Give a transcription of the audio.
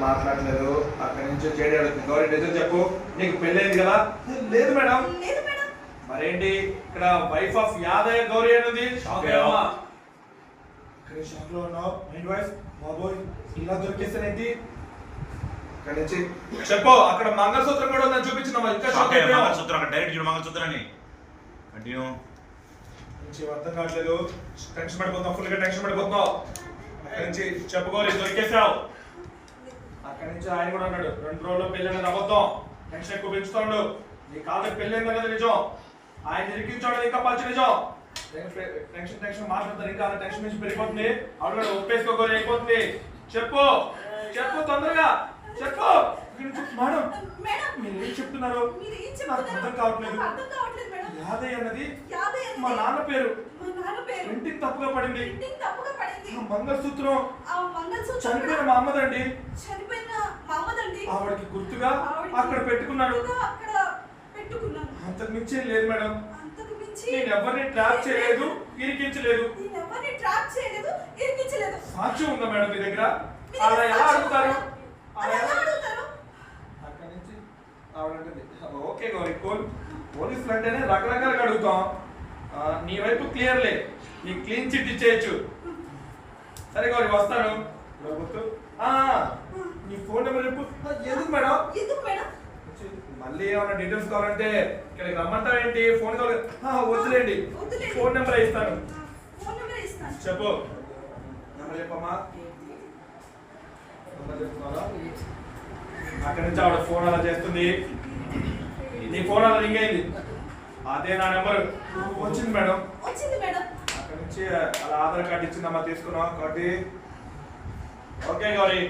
మాట్లాడలేదు. అక్కడి నుంచి చేడి అడుగుతుంది. గౌరీ నిజం చెప్పు, నీకు పెళ్ళైంది కదా? లేదు మేడం. మరేంటి ఇక్కడ వైఫ్ ఆఫ్ యాదయ్య గౌరీ అనేది? షాక్ అయ్యావా? ఇక్కడ షాక్ లో ఉన్నావు. మైండ్ వైఫ్ బాబోయ్ ఇలా దొరికేస్తానేంటి? ఇక్కడ నుంచి చెప్పు, అక్కడ మంగళసూత్రం కూడా ఉందని చూపించినావా? ఇంకా షాక్ అయ్యావా? మంగళసూత్రం అక్కడ డైరెక్ట్ చూడు మంగళసూత్రాన్ని. కంటిన్యూ. నుంచి అర్థం కావట్లేదు. టెన్షన్ పడిపోతున్నావు, ఫుల్ గా టెన్షన్ పడిపోతున్నావు. అక్కడి నుంచి చెప్పుకోవాలి దొరికేసావు. అక్కడి నుంచి ఆయన కూడా అన్నాడు 2 రోజుల్లో పెళ్ళి అనేది అబద్ధం, టెన్షన్ ఎక్కువ పెంచుతాడు. నీ కాళ్ళకి పెళ్ళి అనేది నిజం, ఆయన ఇరికించాడు ఇంకా పచ్చి నిజం. టెన్షన్ టెన్షన్ మాట్లాడతారు, ఇంకా టెన్షన్ నుంచి పెరిగిపోతుంది. ఆవిడ కూడా ఒప్పేసుకోగలి అయిపోతుంది. చెప్పు చెప్పు తొందరగా చెప్పు. మేడం మీరు ఏం చెప్తున్నారు? నాకు అర్థం కావట్లేదు. యాదయ్య అన్నది మా నాన్న పేరు, ఇంటికి తప్పుగా పడింది. మంగళసూత్రం చనిపోయిన మా అమ్మదండి. ఆవిడకి గుర్తుగా అక్కడ పెట్టుకున్నాడు. అంతకు మించి లేదు మేడం. నేను ఎవరిని ట్రాప్ చేయలేదు, ఇరికించలేదు. సాక్ష్యం ఉందా మేడం మీ దగ్గర? అలా ఎలా అడుగుతారు? అక్కడి నుంచి ఆవిడంటుంది ఓకే గౌరీ కూల్, పోలీసులు అంటేనే రకరకాలుగా అడుగుతాం. నీ వైపు క్లియర్లే, నీ క్లీన్ చిట్ ఇచ్చేయచ్చు. సరే గౌరీ వస్తాను. నీ ఫోన్ నెంబర్ చెప్పు. ఎందుకు మేడం? మళ్ళీ ఏమైనా డీటెయిల్స్ కావాలంటే ఇక్కడికి రమ్మంటావు ఏంటి? ఫోన్ కావాలి. వద్దులేండి, ఫోన్ నెంబర్ ఇస్తాను. చెప్పు నెంబర్ చెప్పమ్మా. అక్కడి నుంచి ఆవిడ ఫోన్ అలా చేస్తుంది. నీ ఫోన్ అలా రింగ్ అయింది. అదే నా నెంబర్ వచ్చింది మేడం. అక్కడి నుంచి అలా ఆధార్ కార్డు ఇచ్చిందమ్మా, తీసుకున్నాం కాబట్టి ఓకే గౌరీ.